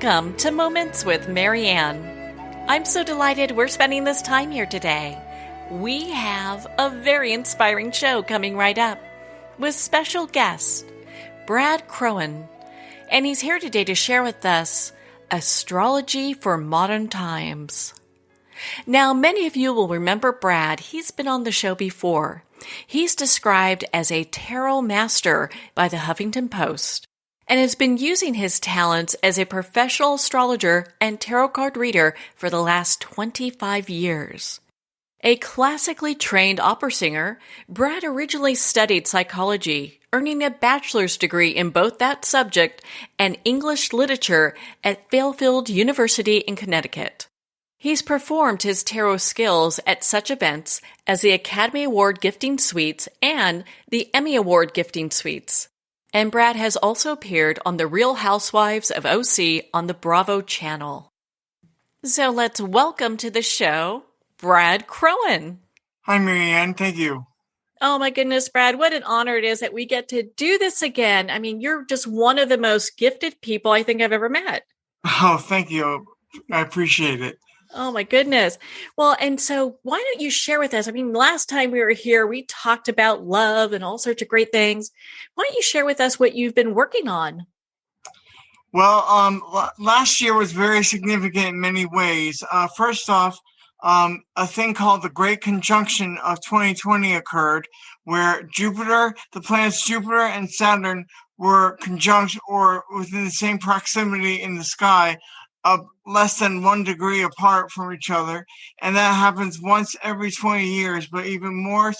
Welcome to Moments with Marianne. I'm so delighted we're spending this time here today. We have a very inspiring show coming right up with special guest, Brad Kronen, and he's here today to share with us Astrology for Modern Times. Now, many of you will remember Brad. He's been on the show before. He's described as a tarot master by the Huffington Post and has been using his talents as a professional astrologer and tarot card reader for the last 25 years. A classically trained opera singer, Brad originally studied psychology, earning a bachelor's degree in both that subject and English literature at Fairfield University in Connecticut. He's performed his tarot skills at such events as the Academy Award Gifting Suites and the Emmy Award Gifting Suites. And Brad has also appeared on The Real Housewives of OC on the Bravo channel. So let's welcome to the show, Brad Kronen. Hi, Marianne. Thank you. Oh my goodness, Brad, what an honor it is that we get to do this again. I mean, you're just one of the most gifted people I think I've ever met. Oh, thank you. I appreciate it. Oh my goodness. Well, and so why don't you share with us? I mean, last time we were here, we talked about love and all sorts of great things. Why don't you share with us what you've been working on? Well, last year was very significant in many ways. First off, a thing called the Great Conjunction of 2020 occurred, where the planets Jupiter and Saturn were conjunct or within the same proximity in the sky, less than 1 degree apart from each other. And that happens once every 20 years, but even more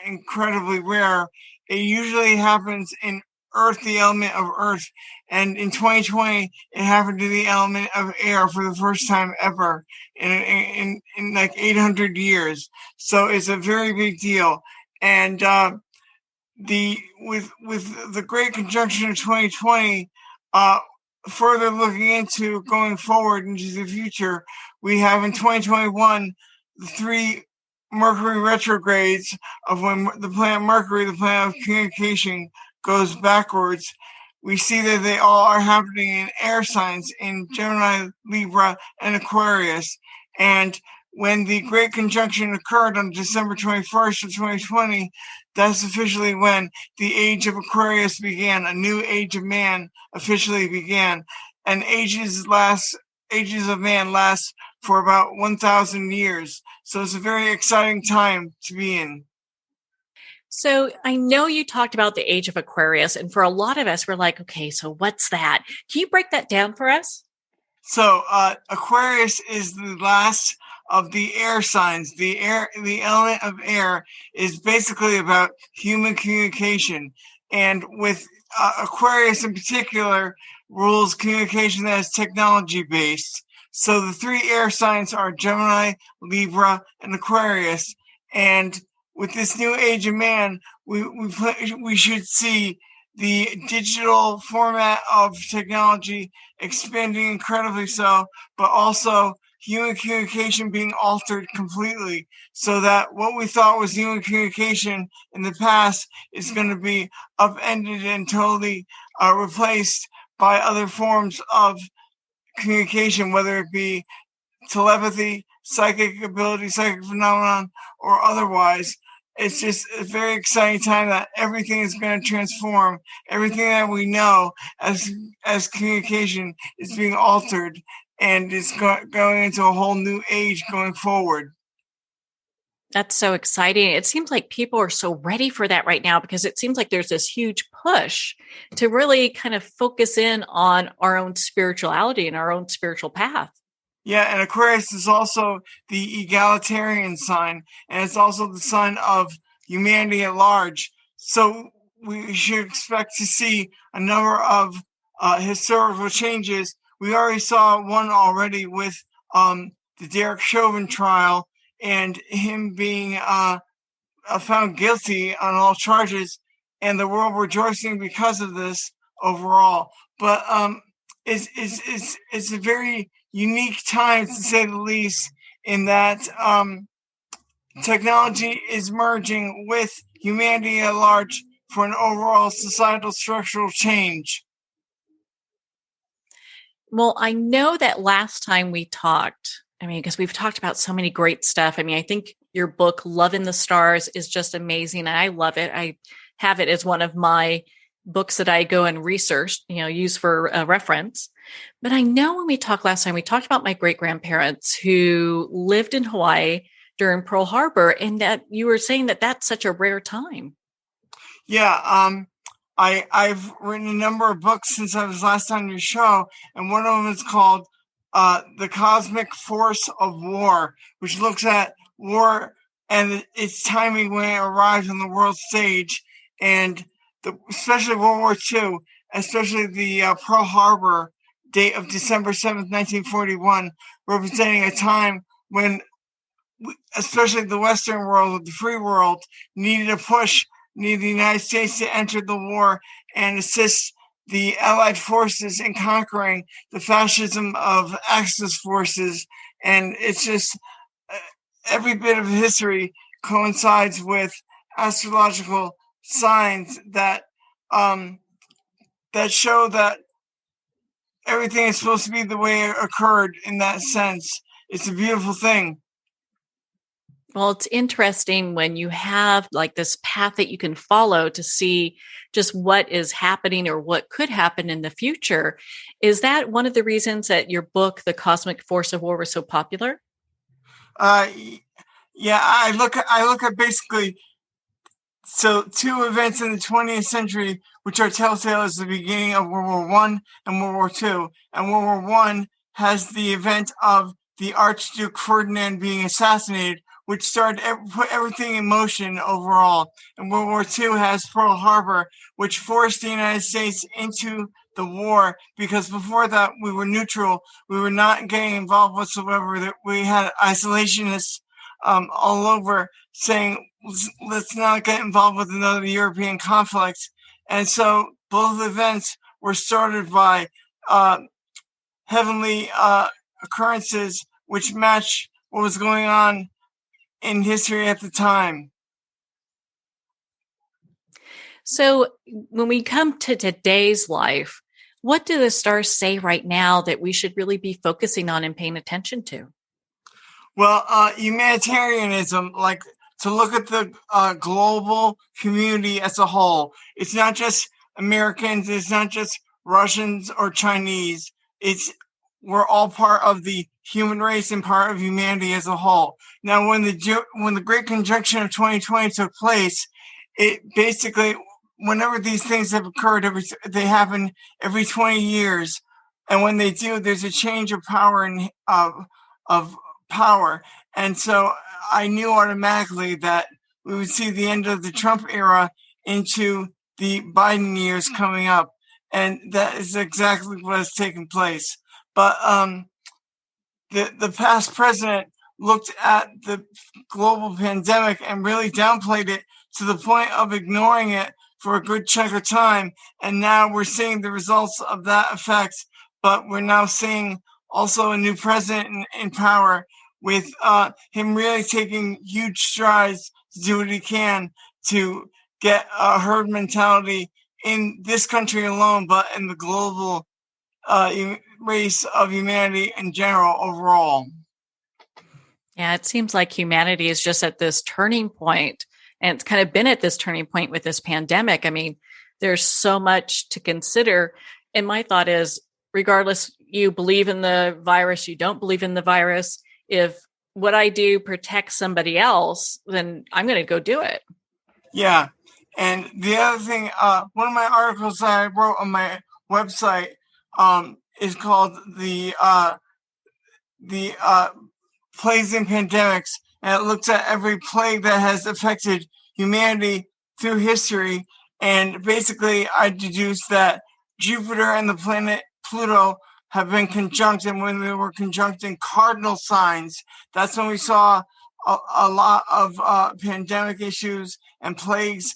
incredibly rare. It usually happens in Earth, the element of Earth. And in 2020, it happened to the element of air for the first time ever in like 800 years. So it's a very big deal. And with the Great Conjunction of 2020, further looking into going forward into the future, we have in 2021 the 3 Mercury retrogrades of when the planet Mercury, the planet of communication, goes backwards. We see that they all are happening in air signs in Gemini, Libra, and Aquarius. And when the Great Conjunction occurred on December 21st of 2020, that's officially when the age of Aquarius began. A new age of man officially began. And ages of man last for about 1,000 years. So it's a very exciting time to be in. So I know you talked about the age of Aquarius, and for a lot of us, we're like, okay, so what's that? Can you break that down for us? So Aquarius is the last of the air signs. The element of air is basically about human communication. And with Aquarius in particular, rules communication that is technology based. So the 3 air signs are Gemini, Libra, and Aquarius. And with this new age of man, we should see the digital format of technology expanding incredibly so, but also human communication being altered completely, so that what we thought was human communication in the past is going to be upended and totally replaced by other forms of communication, whether it be telepathy, psychic ability, psychic phenomenon, or otherwise. It's just a very exciting time that everything is going to transform. Everything that we know as communication is being altered, and it's going into a whole new age going forward. That's so exciting. It seems like people are so ready for that right now because it seems like there's this huge push to really kind of focus in on our own spirituality and our own spiritual path. Yeah, and Aquarius is also the egalitarian sign, and it's also the sign of humanity at large. So we should expect to see a number of historical changes. We already saw one already with the Derek Chauvin trial and him being found guilty on all charges, and the world rejoicing because of this overall. But it's a very unique time, to say the least, in that technology is merging with humanity at large for an overall societal structural change. Well, I know that last time we talked, I mean, because we've talked about so many great stuff. I mean, I think your book, Love in the Stars, is just amazing. And I love it. I have it as one of my books that I go and research, use for reference. But I know when we talked last time, we talked about my great grandparents who lived in Hawaii during Pearl Harbor, and that you were saying that that's such a rare time. Yeah, I've written a number of books since I was last on your show, and one of them is called "The Cosmic Force of War," which looks at war and its timing when it arrives on the world stage, and especially World War II, especially the Pearl Harbor date of December 7th, 1941, representing a time when especially the Western world, the free world, needed a push, needed the United States to enter the war and assist the Allied forces in conquering the fascism of Axis forces. And it's just every bit of history coincides with astrological signs that that show that everything is supposed to be the way it occurred in that sense. It's a beautiful thing. Well, it's interesting when you have like this path that you can follow to see just what is happening or what could happen in the future. Is that one of the reasons that your book, The Cosmic Force of War, was so popular? Yeah, I look at basically two events in the 20th century, which are telltale as the beginning of World War I and World War II. And World War I has the event of the Archduke Ferdinand being assassinated, which put everything in motion overall. And World War II has Pearl Harbor, which forced the United States into the war, because before that we were neutral. We were not getting involved whatsoever. We had isolationists all over saying, let's not get involved with another European conflict. And so both events were started by heavenly occurrences which match what was going on in history at the time. So when we come to today's life, what do the stars say right now that we should really be focusing on and paying attention to? Well, humanitarianism, like to look at the global community as a whole. It's not just Americans, it's not just Russians or Chinese. We're all part of the human race and part of humanity as a whole. Now, when the Great Conjunction of 2020 took place, it basically, whenever these things have occurred, they happen every 20 years, and when they do, there's a change of power and of power. And so I knew automatically that we would see the end of the Trump era into the Biden years coming up, and that is exactly what has taken place. But the past president looked at the global pandemic and really downplayed it to the point of ignoring it for a good chunk of time. And now we're seeing the results of that effect. But we're now seeing also a new president in power, with him really taking huge strides to do what he can to get a herd mentality in this country alone, but in the global race of humanity in general overall. Yeah, it seems like humanity is just at this turning point, and it's kind of been at this turning point with this pandemic. I mean, there's so much to consider. And my thought is, regardless, you believe in the virus, you don't believe in the virus, if what I do protects somebody else, then I'm going to go do it. Yeah. And the other thing, one of my articles that I wrote on my website is called the plagues and pandemics, and it looks at every plague that has affected humanity through history. And basically, I deduced that Jupiter and the planet Pluto have been conjunct, and when they were conjunct in cardinal signs, that's when we saw a lot of pandemic issues and plagues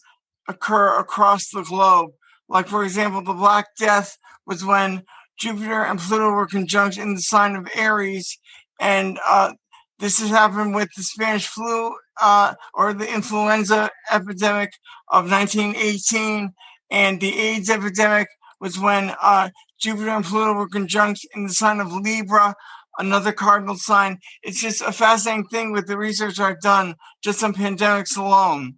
occur across the globe. Like, for example, the Black Death was when Jupiter and Pluto were conjunct in the sign of Aries, and this has happened with the Spanish flu or the influenza epidemic of 1918, and the AIDS epidemic was when Jupiter and Pluto were conjunct in the sign of Libra, another cardinal sign. It's just a fascinating thing with the research I've done just on pandemics alone.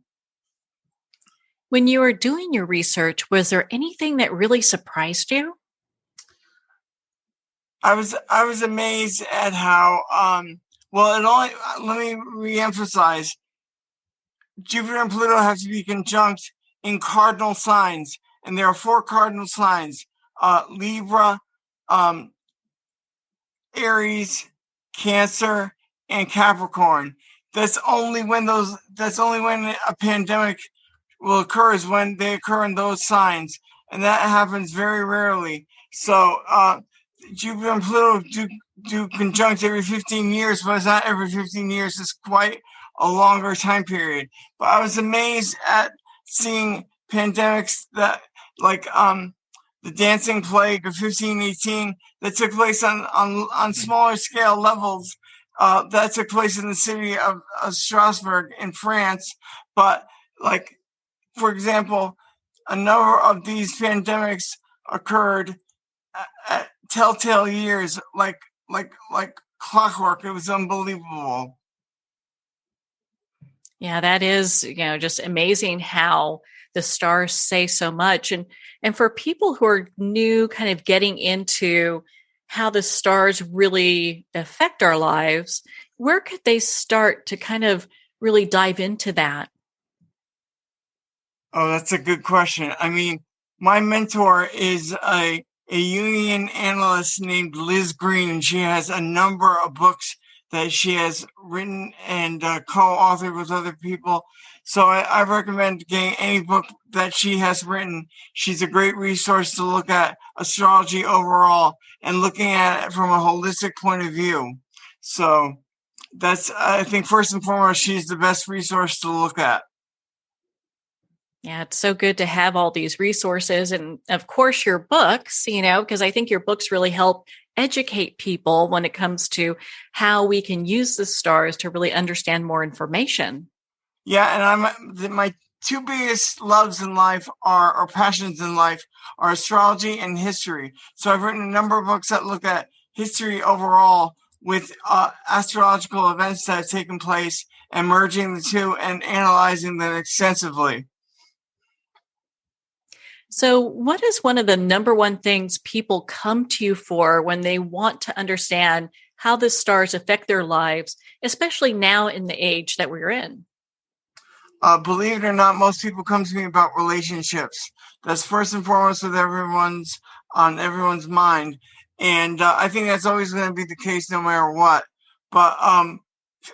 When you were doing your research, was there anything that really surprised you? I was amazed at how let me reemphasize. Jupiter and Pluto have to be conjunct in cardinal signs, and there are 4 cardinal signs: Libra, Aries, Cancer, and Capricorn. That's only when a pandemic will occur, is when they occur in those signs, and that happens very rarely. So Jupiter and Pluto do conjunct every 15 years, but it's not every 15 years. It's quite a longer time period. But I was amazed at seeing pandemics that, like the dancing plague of 1518, that took place on smaller scale levels. That took place in the city of Strasbourg in France. But, like, for example, a number of these pandemics occurred at telltale years, like clockwork. It was unbelievable. Yeah, that is, just amazing how the stars say so much. And for people who are new, kind of getting into how the stars really affect our lives, where could they start to kind of really dive into that? Oh, that's a good question. I mean, my mentor is a Jungian analyst named Liz Green, and she has a number of books that she has written and co-authored with other people. So I recommend getting any book that she has written. She's a great resource to look at astrology overall and looking at it from a holistic point of view. So that's, I think, first and foremost, she's the best resource to look at. Yeah, it's so good to have all these resources. And of course, your books, because I think your books really help educate people when it comes to how we can use the stars to really understand more information. Yeah, and my 2 biggest loves in life or passions in life are astrology and history. So I've written a number of books that look at history overall with astrological events that have taken place, and merging the two and analyzing them extensively. So, what is one of the number one things people come to you for when they want to understand how the stars affect their lives, especially now in the age that we're in? Believe it or not, most people come to me about relationships. That's first and foremost on everyone's mind. And I think that's always going to be the case no matter what. But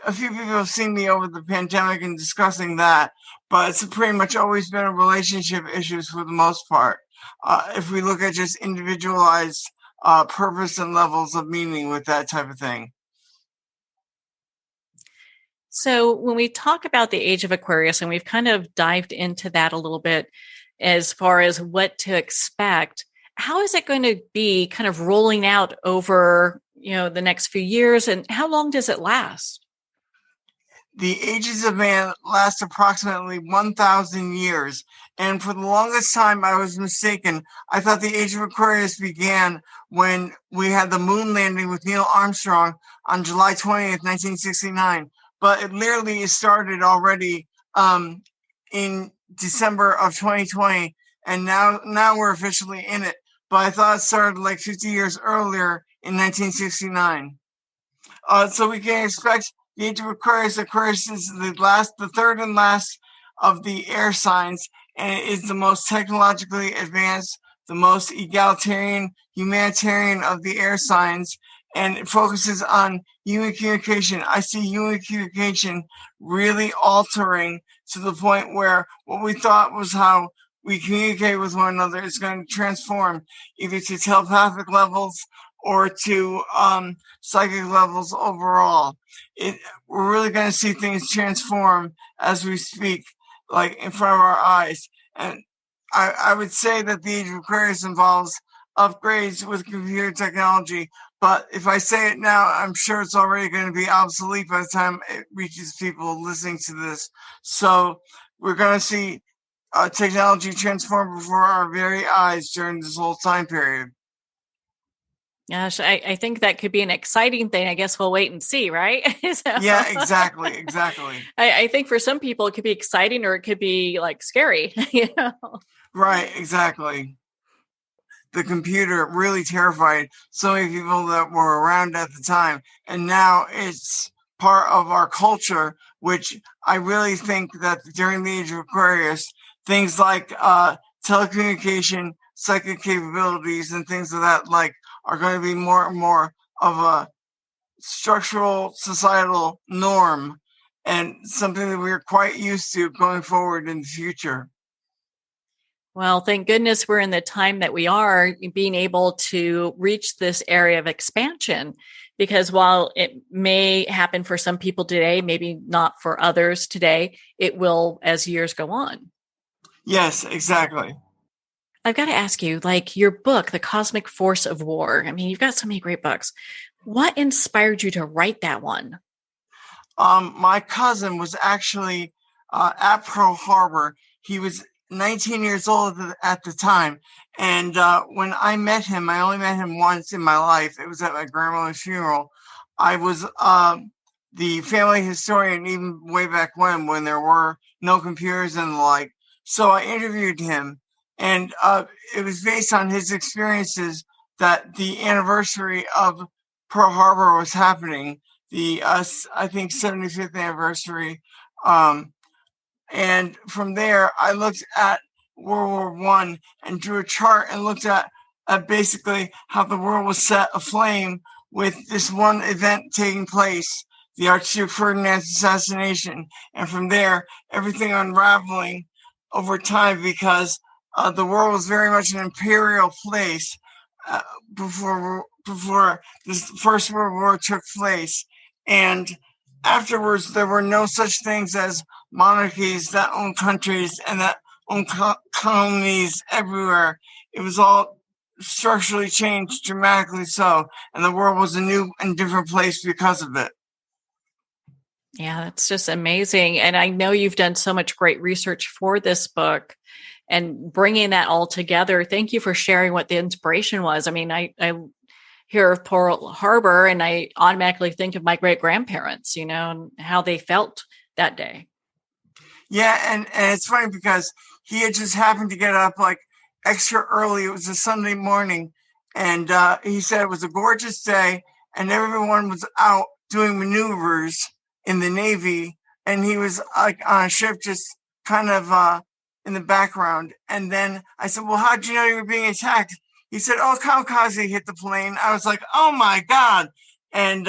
a few people have seen me over the pandemic and discussing that, but it's pretty much always been relationship issues for the most part. If we look at just individualized purpose and levels of meaning with that type of thing. So when we talk about the age of Aquarius, and we've kind of dived into that a little bit as far as what to expect, how is it going to be kind of rolling out over, the next few years, and how long does it last? The ages of man last approximately 1,000 years. And for the longest time, I was mistaken. I thought the age of Aquarius began when we had the moon landing with Neil Armstrong on July 20th, 1969. But it literally started already in December of 2020. And now we're officially in it. But I thought it started like 50 years earlier in 1969. So we can expect the age of Aquarius. Aquarius is the third and last of the air signs, and it is the most technologically advanced, the most egalitarian, humanitarian of the air signs, and it focuses on human communication. I see human communication really altering to the point where what we thought was how we communicate with one another is going to transform either to telepathic levels or to psychic levels overall. We're really going to see things transform as we speak, like in front of our eyes. And I would say that the age of Aquarius involves upgrades with computer technology. But if I say it now, I'm sure it's already going to be obsolete by the time it reaches people listening to this. So we're going to see technology transformed before our very eyes during this whole time period. Gosh, I think that could be an exciting thing. I guess we'll wait and see, right? Yeah, exactly. I think for some people it could be exciting or it could be like scary, Right, exactly. The computer really terrified so many people that were around at the time. And now it's part of our culture, which I really think that during the age of Aquarius, things like telecommunication, psychic capabilities, and things of that like are going to be more and more of a structural societal norm and something that we're quite used to going forward in the future. Well, thank goodness we're in the time that we are being able to reach this area of expansion, because while it may happen for some people today, maybe not for others today, it will as years go on. Yes, exactly. I've got to ask you, like your book, The Cosmic Force of War. I mean, you've got so many great books. What inspired you to write that one? My cousin was actually at Pearl Harbor. He was 19 years old at the time. And when I met him, I only met him once in my life. It was at my grandmother's funeral. I was the family historian even way back when there were no computers and the like. So I interviewed him, and it was based on his experiences that the anniversary of Pearl Harbor was happening, the I think 75th anniversary. And from there, I looked at World War One and drew a chart and looked at basically how the world was set aflame with this one event taking place, the Archduke Ferdinand's assassination, and from there, everything unraveling over time because the world was very much an imperial place before this First World War took place, and afterwards there were no such things as monarchies that owned countries and that owned colonies everywhere. It was all structurally changed dramatically so, and the world was a new and different place because of it. Yeah, that's just amazing. And I know you've done so much great research for this book and bringing that all together. Thank you for sharing what the inspiration was. I mean, I hear of Pearl Harbor and I automatically think of my great grandparents, and how they felt that day. Yeah, and it's funny because he had just happened to get up like extra early. It was a Sunday morning, and he said it was a gorgeous day, and everyone was out doing maneuvers in the Navy, and he was like on a ship just kind of in the background. And then I said, well, how'd you know you were being attacked? He said, oh, kamikaze hit the plane. I was like, oh my God. And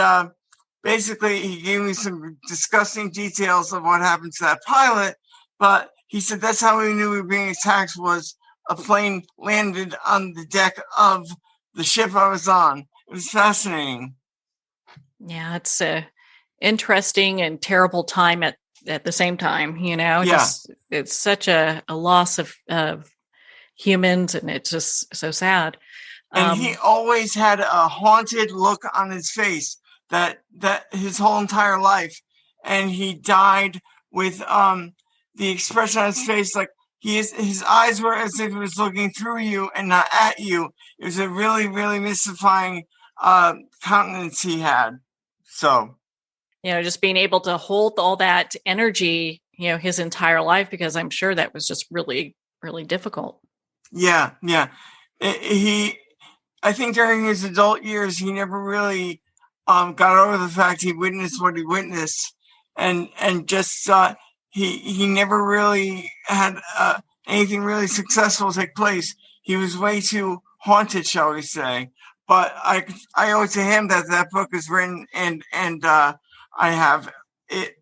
basically, he gave me some disgusting details of what happened to that pilot. But he said that's how we knew we were being attacked, was a plane landed on the deck of the ship I was on. It was fascinating. Yeah, it's a interesting and terrible time at the same time, Yeah. Just it's such a loss of humans, and it's just so sad. And he always had a haunted look on his face that his whole entire life. And he died with the expression on his face, like his eyes were as if he was looking through you and not at you. It was a really, really mystifying countenance he had. So, just being able to hold all that energy, his entire life, because I'm sure that was just really, really difficult. Yeah. I think during his adult years, he never really got over the fact he witnessed what he witnessed, and just he never really had anything really successful take place. He was way too haunted, shall we say? But I owe it to him that book is written, and I have it,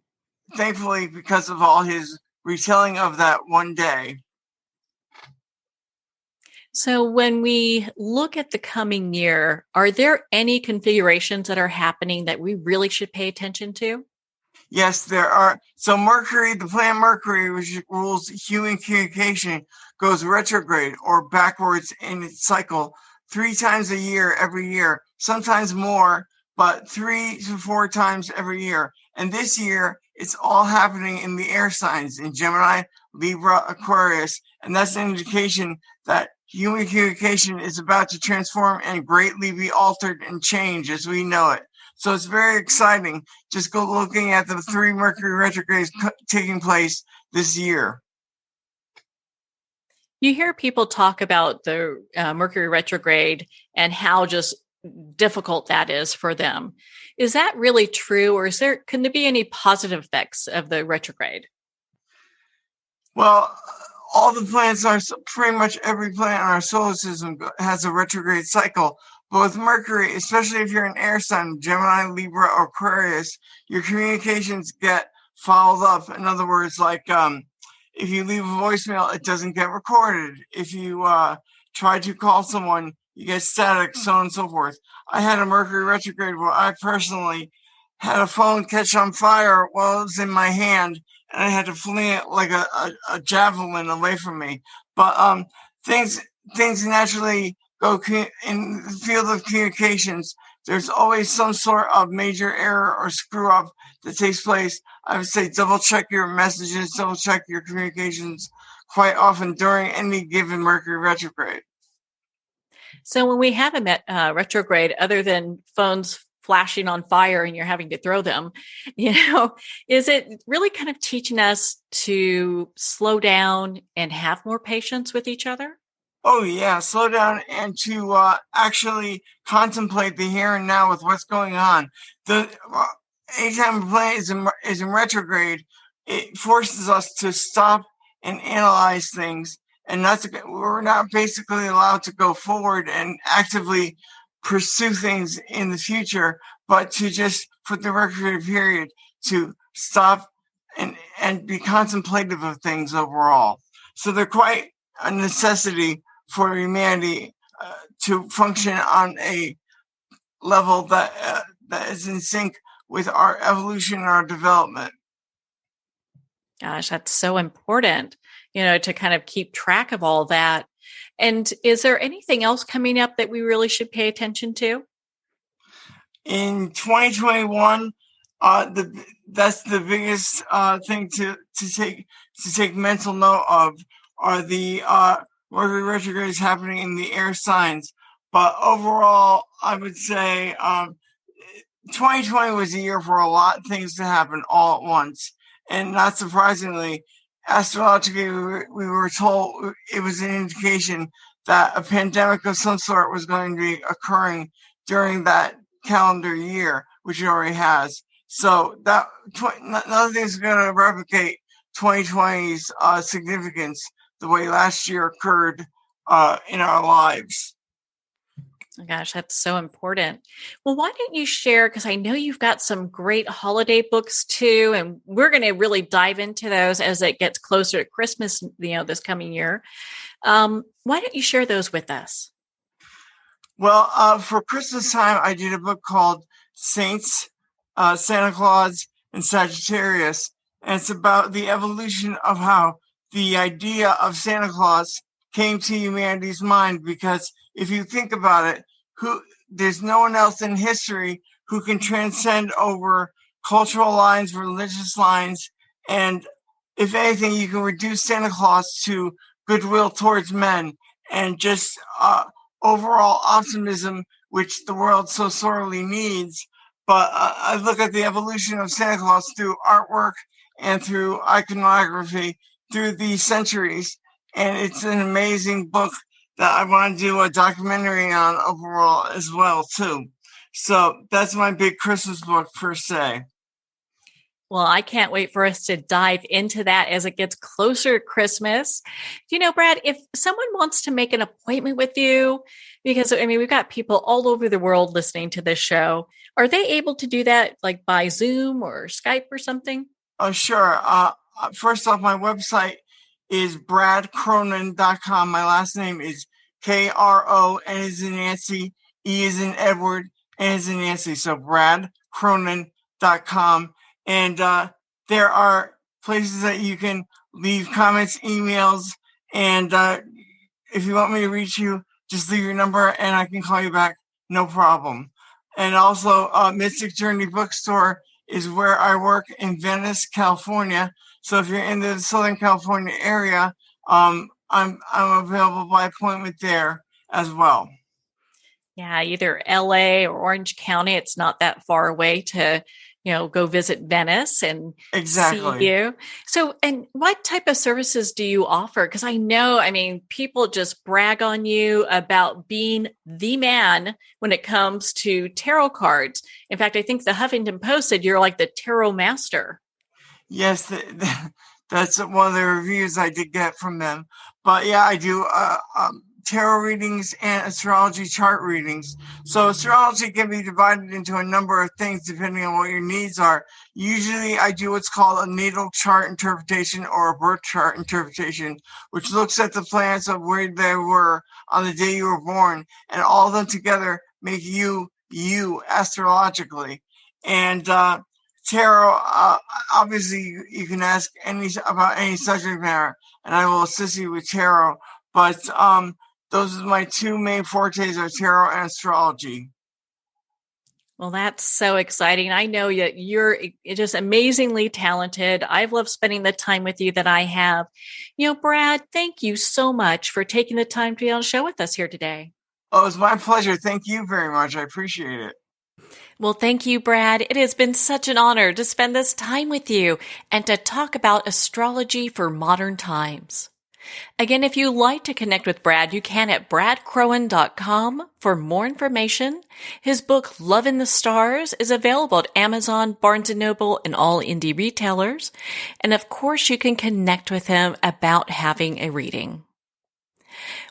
thankfully, because of all his retelling of that one day. So when we look at the coming year, are there any configurations that are happening that we really should pay attention to? Yes, there are. So Mercury, the planet Mercury, which rules human communication, goes retrograde or backwards in its cycle 3 times a year, every year, sometimes more, but 3 to 4 times every year. And this year, it's all happening in the air signs, in Gemini, Libra, Aquarius, and that's an indication that human communication is about to transform and greatly be altered and change as we know it. So it's very exciting. Just go looking at the 3 Mercury retrogrades taking place this year. You hear people talk about the Mercury retrograde and how just difficult that is for them. Is that really true, or can there be any positive effects of the retrograde? Well, all the planets are pretty much every planet in our solar system has a retrograde cycle. But with Mercury, especially if you're an air sign, Gemini, Libra, or Aquarius, your communications get followed up. In other words, like if you leave a voicemail, it doesn't get recorded. If you try to call someone, you get static, so on and so forth. I had a Mercury retrograde where I personally had a phone catch on fire while it was in my hand, and I had to fling it like a javelin away from me. But things naturally go in the field of communications. There's always some sort of major error or screw up that takes place. I would say double check your messages, double check your communications quite often during any given Mercury retrograde. So when we have a retrograde, other than phones flashing on fire and you're having to throw them, is it really kind of teaching us to slow down and have more patience with each other? Oh yeah, slow down and to actually contemplate the here and now with what's going on. Anytime a planet is in retrograde, it forces us to stop and analyze things, and we're not basically allowed to go forward and actively pursue things in the future, but to just, for the retrograde period, to stop and be contemplative of things overall. So they're quite a necessity for humanity to function on a level that is in sync with our evolution and our development. Gosh, that's so important, to kind of keep track of all that. And is there anything else coming up that we really should pay attention to? In 2021, that's the biggest thing to take mental note of are the Mercury retrogrades happening in the air signs. But overall, I would say 2020 was a year for a lot of things to happen all at once. And not surprisingly, astrologically, we were told it was an indication that a pandemic of some sort was going to be occurring during that calendar year, which it already has. So that nothing's going to replicate 2020's significance the way last year occurred in our lives. Oh gosh, that's so important. Well, why don't you share, because I know you've got some great holiday books too, and we're going to really dive into those as it gets closer to Christmas, this coming year. Why don't you share those with us? Well, for Christmas time, I did a book called Saints, Santa Claus, and Sagittarius. And it's about the evolution of how the idea of Santa Claus came to humanity's mind, because if you think about it, there's no one else in history who can transcend over cultural lines, religious lines, and if anything, you can reduce Santa Claus to goodwill towards men and just overall optimism, which the world so sorely needs. But I look at the evolution of Santa Claus through artwork and through iconography through the centuries, and it's an amazing book that I want to do a documentary on overall as well too. So that's my big Christmas book per se. Well, I can't wait for us to dive into that as it gets closer to Christmas. Brad, if someone wants to make an appointment with you, because we've got people all over the world listening to this show, are they able to do that like by Zoom or Skype or something? Oh, sure. First off, my website is bradkronen.com. My last name is Kronen, as in Nancy, E as in Edward, N as in Nancy. So bradkronen.com. And there are places that you can leave comments, emails, and if you want me to reach you, just leave your number and I can call you back, no problem. And also, Mystic Journey Bookstore is where I work in Venice, California. So if you're in the Southern California area, I'm available by appointment there as well. Yeah, either LA or Orange County. It's not that far away to, go visit Venice and see you. So, and what type of services do you offer? Because I know, people just brag on you about being the man when it comes to tarot cards. In fact, I think the Huffington Post said you're like the tarot master. Yes, that's one of the reviews I did get from them. But yeah, I do tarot readings and astrology chart readings. So astrology can be divided into a number of things depending on what your needs are. Usually I do what's called a natal chart interpretation or a birth chart interpretation, which looks at the planets of where they were on the day you were born, and all of them together make you astrologically. And tarot, obviously you can ask about any subject matter and I will assist you with tarot, but those are my two main fortes are tarot and astrology. Well, that's so exciting. I know that you're just amazingly talented. I've loved spending the time with you that I have. Brad, thank you so much for taking the time to be on the show with us here today. Oh, it's my pleasure. Thank you very much. I appreciate it. Well, thank you, Brad. It has been such an honor to spend this time with you and to talk about astrology for modern times. Again, if you'd like to connect with Brad, you can at bradkronen.com for more information. His book, Love in the Stars, is available at Amazon, Barnes & Noble, and all indie retailers. And of course, you can connect with him about having a reading.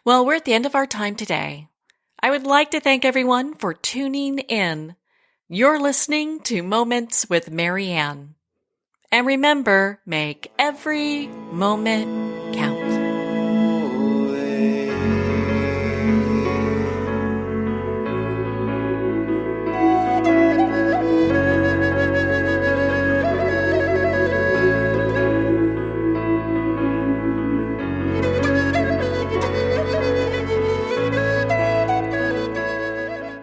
Well, we're at the end of our time today. I would like to thank everyone for tuning in. You're listening to Moments with Marianne. And remember, make every moment count.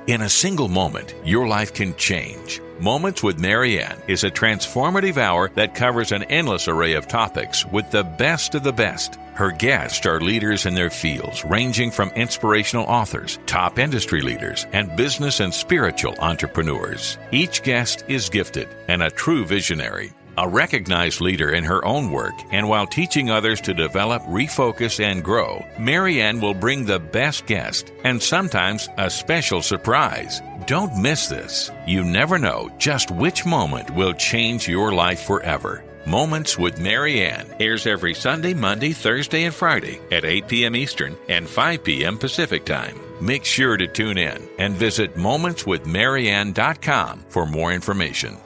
In a single moment, your life can change. Moments with Marianne is a transformative hour that covers an endless array of topics with the best of the best. Her guests are leaders in their fields, ranging from inspirational authors, top industry leaders, and business and spiritual entrepreneurs. Each guest is gifted and a true visionary. A recognized leader in her own work, and while teaching others to develop, refocus, and grow, Marianne will bring the best guest and sometimes a special surprise. Don't miss this. You never know just which moment will change your life forever. Moments with Marianne airs every Sunday, Monday, Thursday, and Friday at 8 p.m. Eastern and 5 p.m. Pacific Time. Make sure to tune in and visit momentswithmarianne.com for more information.